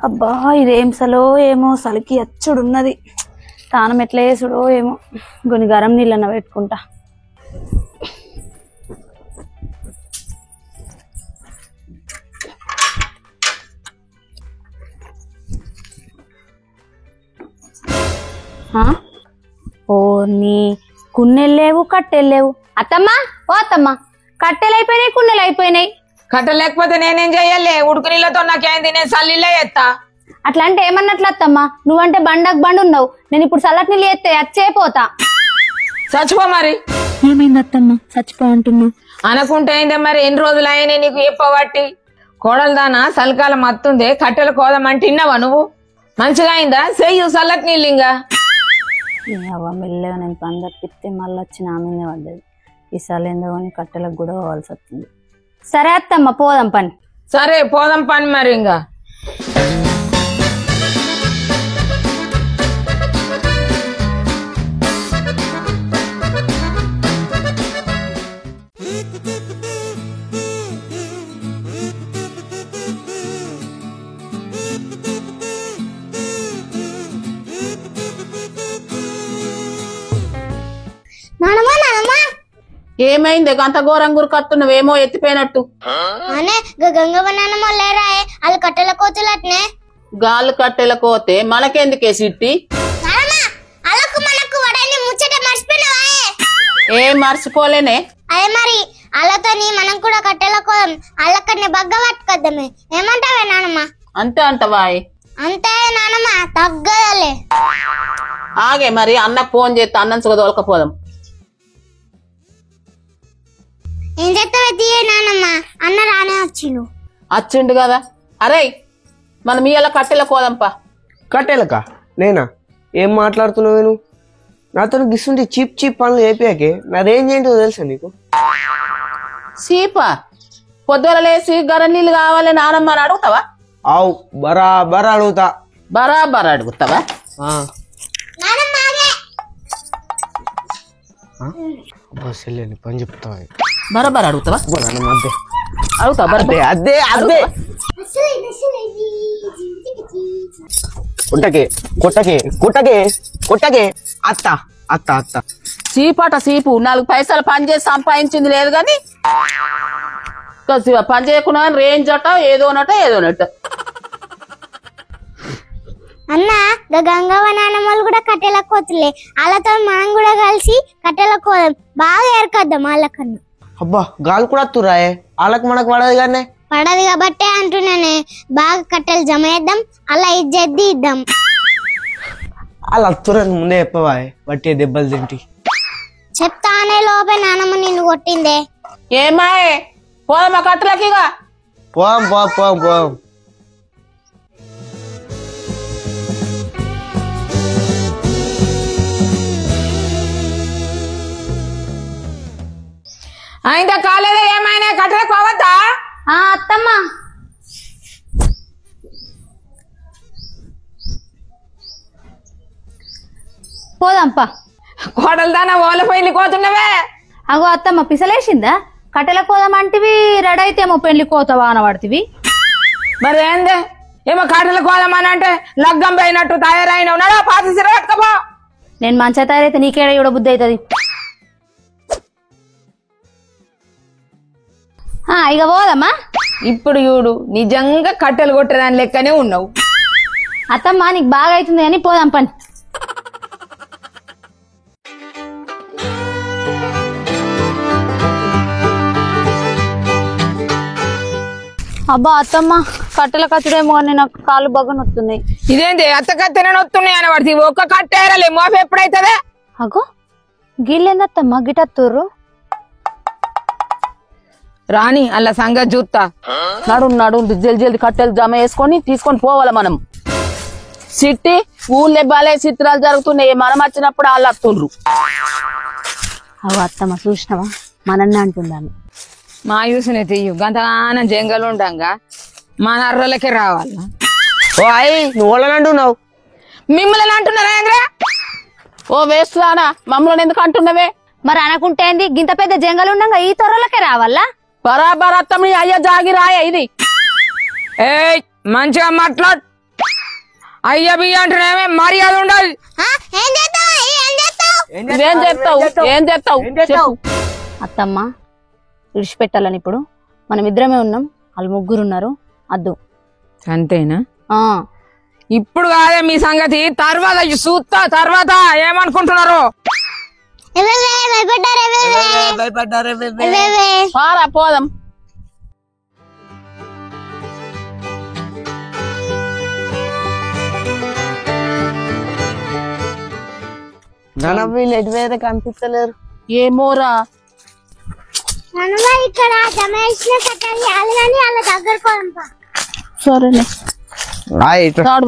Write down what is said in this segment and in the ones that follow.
అబ్బా ఇదేం సలో ఏమో సలికి అచ్చుడున్నది. తానం ఎట్లా వేసుడో ఏమో. కొన్ని గరం నీళ్ళన్న పెట్టుకుంటా. ఓ నీ కున్నెళ్ళేవు కట్టెళ్ళేవు. అత్తమ్మా ఓ అత్తమ్మా, కట్టెలు అయిపోయినాయి, కున్నెలు అయిపోయినాయి. కట్టెలు లేకపోతే నేనేం చెయ్యాలి? ఉడుకు నీళ్ళతో నాకేంది, నేను చల్లీళ్ళే ఎత్తా. అట్లా అంటే ఏమన్నట్లు అత్తమ్మా? నువ్వంటే బండకు బండి ఉన్నావు, నేను ఇప్పుడు చల్లటి నీళ్ళు ఎత్తే అచ్చేపోతా. చచ్చిపో మరి. ఏమైంది అత్తమ్మా చచ్చిపో అంటున్నావు? అనుకుంటే అయిందే మరి. ఎన్ని రోజులు అయినా నీకు చెప్పబట్టి. కోడలు దానా చలికాలం మత్తుంది, కట్టెలు కోదమంటే తిన్నావా నువ్వు? మంచిగా అయిందా? చెయ్యు చల్లటి నీళ్ళు. ఇంకా మెల్లగా నేను పందరు తిప్పితే మళ్ళీ వచ్చి నా మీదే పడ్డది. ఈసారి ఏందో కానీ కట్టెలకు కూడా పోవాల్సి వస్తుంది. సరే అత్తమ్మ పోదాం పని. సరే పోదాం పని మరి. ఇంకా ఏమైంది? గంత ఘోరం గురికత్తున్నావేమో ఎత్తిపోయినట్టు. గంగవ్వ నానమ్మ లేరా? వాళ్ళు కట్టెల కోతులట్నే. గాలు కట్టెల కోతే మనకెందుకే సిట్టి? ఏం మర్చిపోలేనే. అదే మరి వాళ్ళతో మనం కూడా కట్టెల కోదాం, వాళ్ళకన్నా బగ్గ పట్టుకొద్దామే. ఏమంటావే నానమ్మ? అంతే అంటవాయ్? అంతే నానమ్మ, తగ్గలే. ఆగే మరి అన్నకు ఫోన్ చేస్తే అన్నం సుగదోలకపోదాం. ఏం చెప్తావే తీయ నానమ్మ, అన్న రానే వచ్చిండు కదా. అరే మనం ఇయ్యాల కట్టెల కోదంపా. కట్టెలకా? నేనా? ఏం మాట్లాడుతున్నావు నువ్వు? నాతో గిస్తుంటే చీప్ చీప్ పనులు చేపియాకే నా రేంజ్ ఏంటో తెలుసా నీకు? సీపా పొద్దుల లేసి గరం నీళ్ళు కావాలి నానమ్మ అని అడుగుతావా? ఆవు బరాబర్ అడుగుతా. బరాబర్ అడుగుతావా? పని చెప్తావా? బరాబర్ అడుగుతావా? అడుగుతావా? అదే అదే కుట్టకే కుట్టకే కుట్టకే కుట్టకే అత్త అత్త అత్త. సీపట సీపు 4 పైసలు పని చేసి సంపాదించింది లేదు గాని పని చేయకుండా రేంజ్ అట ఏదోనట ఏదోనట. అన్న గంగవ్వ నానమ్మలు కూడా కట్టెల కోతులే, వాళ్ళతో మనం కూడా కలిసి కట్టెల కోదాం, బాగా ఏర్కద్దాం వాళ్ళకన్నా. అబ్బా గాలి కూడా వస్తురాయే, వాళ్ళకి మనకు పడదు కానీ. పడదు కాబట్టే అంటున్నానే, బాగా కట్టెలు జమ చేద్దాం, అలా ఇజ్జద్ది ఇద్దాం. వాళ్ళు వస్తురని ముందే చెప్పవా? బట్టి దెబ్బలు తింటి చెప్తానే లోపే నానమ్మ నిన్ను కొట్టిందే. ఏమాయే పోదమ్మా కట్టలకిగా. పోం పోం పోం పోం. అయిందా కాలేదా? ఏమైనా కట్టెలు పోవద్దా? అత్తమ్మా పోదాంపా. కోడలు దానా ఓల పెళ్లి కోతున్నవే. అగో అత్తమ్మ పిసలేసిందా? కట్టెల కోదామంటివి రెడీ అయితేమో పెళ్లి కోతవా అనబడుతుంది. మరి ఏందే ఏమో కట్టెలు కోదామని అంటే లగ్గం పోయినట్టు తయారైన ఉన్నాడా? పాత సిర పట్టుకపో. నేను మంచిగా తయారైతే నీకేడ ఇవ్వడ బుద్ధి అవుతుంది. ఇక పోదమ్మా. ఇప్పుడు చూడు నిజంగా కట్టెలు కొట్టేదాని లెక్కనే ఉన్నావు. అత్తమ్మ నీకు బాగా అవుతుంది అని పోదాం పని. అబ్బా అత్తమ్మ కట్టెల కచ్చడేమో అని నాకు కాళ్ళు బాగా నొస్తున్నాయి. ఇదేంటి అత్త కత్తెనే నొత్తున్నాయి అని పడుతుంది. ఒక్క కట్టేరలే మోప ఎప్పుడైతుందే? అగో గిల్లెందత్తమ్మ గిటత్తుర్రు. రాని అలా సంగతి చూస్తా. నడు నడు జల్ది కట్టెలు జమ వేసుకొని తీసుకొని పోవాలి మనం. సిట్టి ఊళ్ళే బాలే చిత్రాలు జరుగుతున్నాయి, మనం వచ్చినప్పుడు వాళ్ళు వస్తుండ్రు. అగో అత్తమ్మ చూసినవా మనన్నే అంటుందాన్ని. మా యూసునే తీయు గంతగానం జంగలు ఉండంగా మా నర్రలకే రావాలా? ఓ అయ్యి నువ్వు వాళ్ళని అంటున్నావు? మిమ్మల్ని అంటున్నారా? ఓ వేస్తున్నానా మమ్మల్ని ఎందుకు అంటున్నవే? మరి అనకుంటే ఏంది, గింత పెద్ద జంగలు ఉండగా ఈ తొర్రలకే రావాలా? బరాబర్ అత్తమ్మ అయ్యా జాగి రాయ ఇది. ఏయ్ మంచిగా మాట్లాడు. అయ్య బియ్య అంటున్నామే మర్యాద ఉండాలి. ఏం చేస్తావు చెప్పు. అత్తమ్మ విడిచిపెట్టాలని ఇప్పుడు మనం ఇద్దరమే ఉన్నాం, వాళ్ళు ముగ్గురు ఉన్నారు. అద్దు అంతేనా? ఆ ఇప్పుడు కాదే మీ సంగతి, తర్వాత చూస్తా. తర్వాత ఏమనుకుంటున్నారు? పారా పోదాం. వీళ్ళు ఎటువైతే కనిపిస్తలేరు. ఏమోరా ఇక్కడ జమ చేసిన కట్టెలు చేయాలి కానీ వాళ్ళ దగ్గరకు పోదాంపా. సరేనే తాడు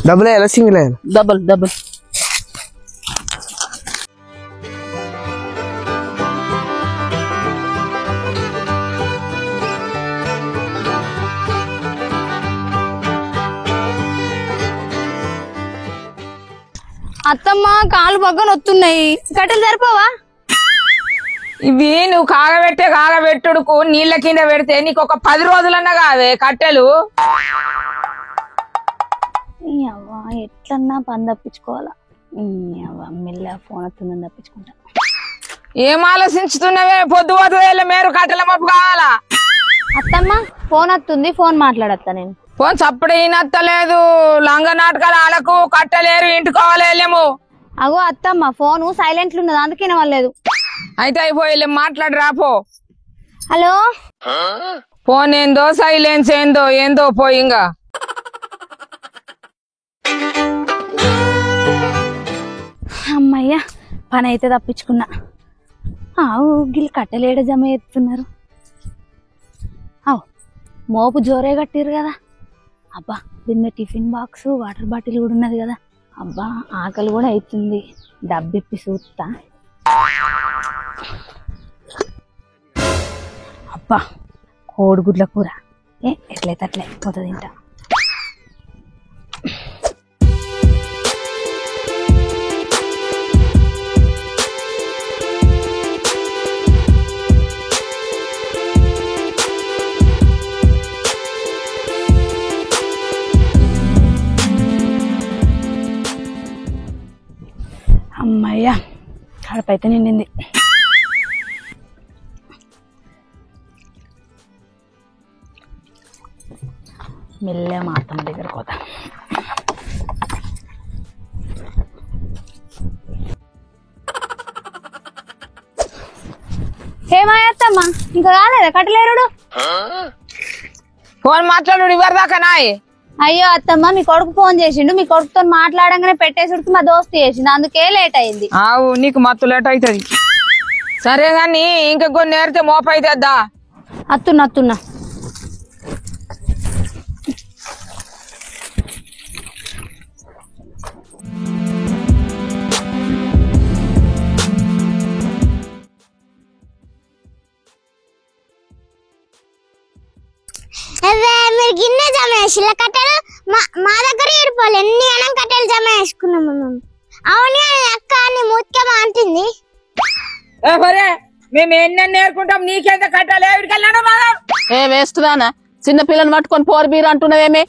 డబుల్ అయ్యాలా సింగిల్ అయ్యాలా? డబల్. అత్తమ్మ కాలు బగ్గన వస్తున్నాయి, కట్టెలు సరిపోవా? ఇవి నువ్వు కాగబెట్టుడుకు నీళ్ళ కింద పెడితే నీకు ఒక 10 రోజులన్నా కావే కట్టెలు. ఎట్లన్నా పని తప్పించుకోవాలా? మెల్ల ఫోన్ వస్తుందని తప్పించుకుంటా. ఏం ఆలోచించుతున్నావే? పొద్దు మేరు కట్టెల మప్పు కావాలా? అత్తమ్మ ఫోన్ వస్తుంది, ఫోన్ మాట్లాడతా నేను. ఫోన్ చప్పుడు ఈనత్తలేదు. లంగ నాటకాలు ఆలకు కట్టలేరు, ఇంటికోవాలేమో. అగో అత్తమ్మ ఫోను సైలెంట్ ఉన్నది, అందుకే వాళ్ళలేదు. అయితే అయిపోయి మాట్లాడి రాపో. హలో, ఫోన్ ఏందో సైలెన్స్ ఏందో పోయింగా. అమ్మయ్యా పని అయితే తప్పించుకున్నా. గిల్ కట్టెలేడ జమ ఎత్తున్నారు. మోపు జోరే కట్టిరు కదా. అబ్బా దీని టిఫిన్ బాక్స్, వాటర్ బాటిల్ కూడా ఉన్నది కదా. అబ్బా ఆకలి కూడా అవుతుంది, డబ్బిప్పి చూస్తా. అబ్బా కోడిగుడ్ల కూర ఎట్లయితే అట్లే పోతుంది తింటా. అమ్మయ్యా కడపైతే నిండింది. మెల్లగా మా అత్తమ్మ దగ్గరకు పోతా. ఏమాయత్తమ్మ ఇంకా కాలేదా కట్టలేరుడు? ఫోన్ మాట్లాడు ఇవ్వదాకా నాయ్. అయ్యో అత్తమ్మ మీ కొడుకు ఫోన్ చేసిండు, మీ కొడుకుతో మాట్లాడంగానే పెట్టేసుడికి మా దోస్తు చేసిండు, అందుకే లేట్ అయింది. ఆవు నీకు మత్తు లేట్ అవుతుంది. సరే గాని ఇంకా కొన్ని నేరితే మోపైతేద్దా. అత్తున్నా మీరు గిన్నె జమ చేసి కట్టెలు మా దగ్గర ఏడిపోలే, ఎన్ని అనం కట్టెలు జమ చేసుకున్నాము మేము. అవునే అక్క అని ముఖ్యమా అంటుంది. మేము ఎన్ని నేర్చుకుంటాం, నీకెంత కట్టాలి? ఏ వేస్తున్నానా చిన్న పిల్లని పట్టుకొని పోరు బీరు అంటున్నావేమే?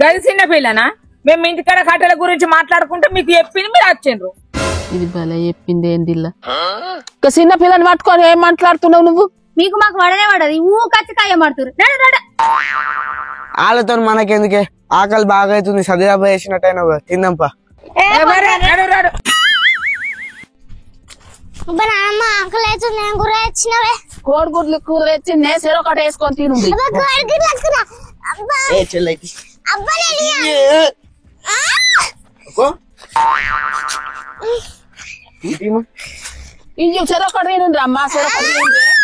గది చిన్న పిల్లనా? మేము ఇంటికాడ కట్టెల గురించి మాట్లాడుకుంటే మీకు చెప్పింది మీరు వచ్చిండ్రు. ఇది భలే చెప్పింది ఏందిల్లా. ఇంకా చిన్న పిల్లని పట్టుకొని ఏం మాట్లాడుతున్నావు నువ్వు? మీకు మాకు వడనే పడదు, కచ్చికాయ పడుతురు. వాళ్ళతో మనకెందుకే, ఆకలి బాగా అవుతుంది, సదిరాబా వేసినట్టయినా తిందాంపా. నాన్నమ్మ ఆకలి అవుతుంది, నేను కూర వచ్చినవే. కోడిగుడ్లు కూర తెచ్చి నేసరో ఒకటి వేసుకొని తినుంది. ఇంజు చెరొకటి తినుండ్రి అమ్మా, చెరొకటి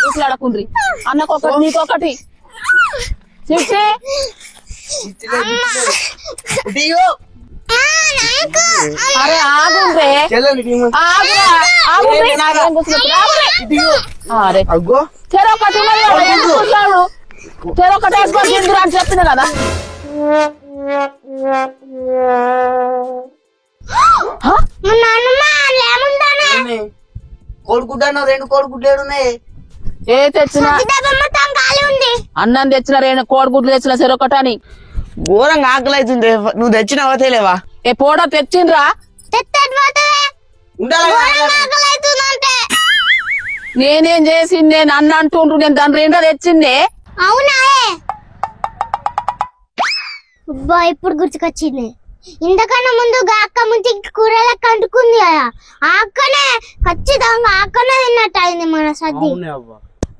చూట్లాడకుండ్రి. అన్నకొకటి నీకొకటి. అరే ఆగుండ్రే, చెరొకటి చెరొకటి వేసుకొని తిందురు అని చెప్పింది కదా. కోడిగుడ్డ 2 కోడిగుడ్లు ఏ తెచ్చినా ఉంది. అన్నం తెచ్చిన కోడిగుడ్లు తెచ్చిన చెరొకటని ఘోరంగా ఆకలి అవుతుంది. నువ్వు తెచ్చినావా తేలేవా? ఏ పోడో తెచ్చిండ్రా? నేనేం చేసి నేను అన్న అంటుండ్రు, నేను దాని రెండో తెచ్చిందే. అవునా? అబ్బా ఇప్పుడు గుర్తుకొచ్చింది. ఇంతకన్నా ముందు అక్క ముంచి కూరలకు అంటుకుంది కదా, ఆ అక్కనే ఖచ్చితంగా అక్కనే తిన్నట్టు అయింది మన సద్ది.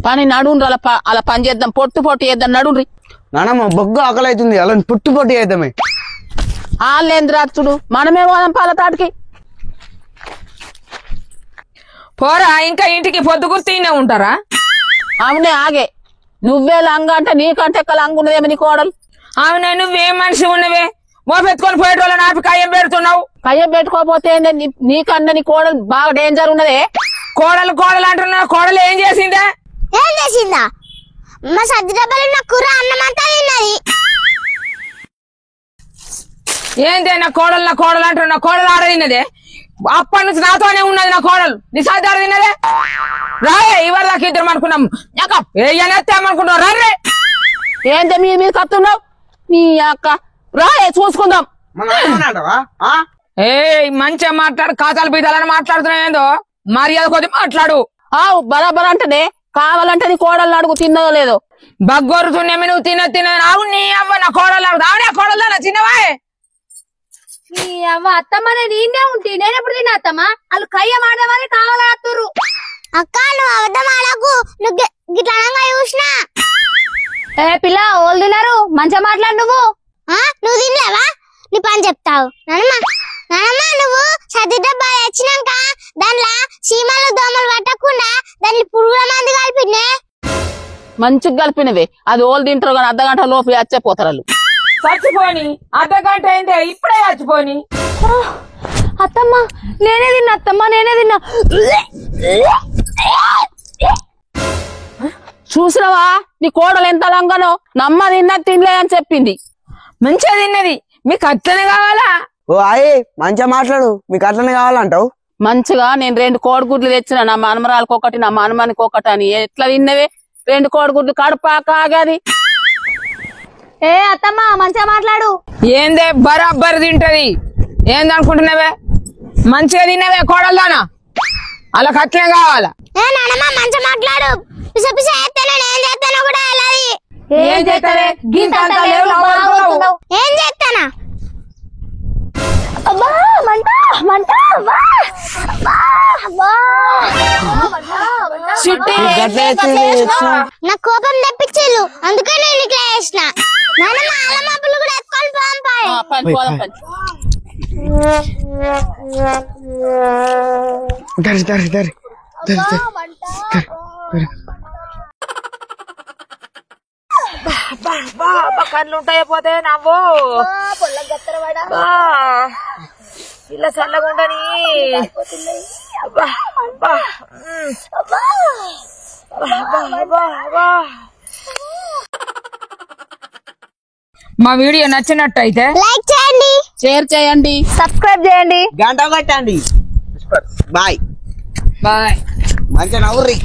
పని నడుండ్రు, అలా పని చేద్దాం, పొట్టు చేద్దాం, నడుండ్రి. నానమ్మ బొగ్గు ఆకలి అవుతుంది, అలా పుట్టు అవుతామే. వాళ్ళేంద్రాచుడు, మనమే పోదాం పాల తాటికి. పోరా, ఇంకా ఇంటికి పొద్దు గుర్తీనే ఉంటారా? అవునే ఆగే, నువ్వే లంగ అంటే నీకంటే ఎక్క లంగ ఉన్నదేమో నీ కోడలు. అవునే, నువ్వేం మనిషి ఉన్నవే, మోపెత్తుకొని పోయేటోళ్ళ నాపి కయ్యం పెడుతున్నావు. కయ్యం పెట్టుకోపోతే నీకన్నా నీ కోడలు బాగా డేంజర్ ఉన్నదే. కోడలు అంటున్నా, కోడలు ఏం చేసిందే? ఏం చేసిందా? మా సద్ది డబ్బాలు నా కూర అన్నమంతా తిన్నది. ఏందే నా కోడలు అంటున్నా, కోడలు ఆడ తిన్నదే. అప్పటి నుంచి నాతోనే ఉన్నది నా కోడలు, నీ సద్ది ఆడ తిన్నదే. రాయే, ఇవాళ దాకా ఇద్దరం అనుకున్నాం, ఏమనుకుంటావు? రే ఏంటే మీద కత్తున్నావు నీ అక్క? రాయే చూసుకుందాం. ఏ మంచిగా మాట్లాడు, కాతాలు బీతాలని మాట్లాడుతున్నావు. ఏందో మర్యాద కొద్ది మాట్లాడు. బరాబర్ అంటేనే కావాలంటే నీ కోడలు అడుగు, తిన్నదో లేదో. బగ్గొరుతున్నామి, నువ్వు తిన రావు. నీ అవ్వ నా కోడలు అడుగు. ఆవిడే కోడలు నా చిన్నవా? నీ అవ్వ అత్తమ్మ నేనే ఉంటే నేను ఎప్పుడు తిన్నా అత్తమ్మ? వాళ్ళు కయ్య మాడమని కావాలని అత్తుర్రు. అక్క నువ్వు అబద్ధం ఆడకు, నువ్వు గిట్లా చూసినా. ఏ పిల్ల, వాళ్ళు తిన్నారు, మంచిగా మాట్లాడు. నువ్వు తినలేవా? నీ పని చెప్తావు. నానమ్మ నువ్వు సద్ది డబ్బా తెచ్చినాక దాంట్లో చీమలు దోమలు పట్టకుండా దాన్ని పురుగుల మంది కలిపినే. మంచిగా కలిపినవే, అది ఓళ్ళు తింటారు కానీ అర్ధగంట లోపు చచ్చిపోతారు వాళ్ళు. చచ్చిపోని అర్ధగంట అయిందే, ఇప్పుడే చచ్చిపోని. అత్తమ్మ నేనే తిన్నా, అత్తమ్మ నేనే తిన్నా. చూసినవా నీ కోడలు ఎంత లంగనో? నమ్మ తిన్నది తినలే అని చెప్పింది. మంచిగా తిన్నది, మీకు అట్లనే కావాలా? ఓ ఆయే మంచిగా మాట్లాడు, మీకు అట్లనే కావాలంటావు. మంచిగా నేను 2 కోడిగుడ్లు తెచ్చిన, నా మనమరాలకు ఒకటి, నా మనమానికి ఒకటి అని. ఎట్లా తిన్నవే 2 కోడిగుడ్లు? కడుపాక ఆగాది. ఏ అత్తమ్మ మంచిగా మాట్లాడు. ఏందే బరాబర్ తింటది, ఏందనుకుంటున్నావే? మంచిగా తిన్నవే కోడల్దానా, అలా అట్లనే కావాలా? నానమ్మ మంచిగా మాట్లాడు. పిస పిస ఏం చేస్తానో కూడా వెళ్ళాలి. ఏం చేస్తావే? ఏం చేస్తానా? అబ్బా మంట మంట. నా కోపం తెప్పించేళ్ళు, అందుకే నేను ఇట్లా చేసిన. నానమ్మ అల్లమాపులు కూడా ఎత్తుకొని పోదాం. కళ్ళు ఉంటాయి పోతే నవ్వు ఇలా చల్లగుండని. మా వీడియో నచ్చినట్టయితే లైక్ చేయండి, షేర్ చేయండి, సబ్స్క్రైబ్ చేయండి, గంట కొట్టండి. Bye bye. మంచిగా నవ్వుర్రి.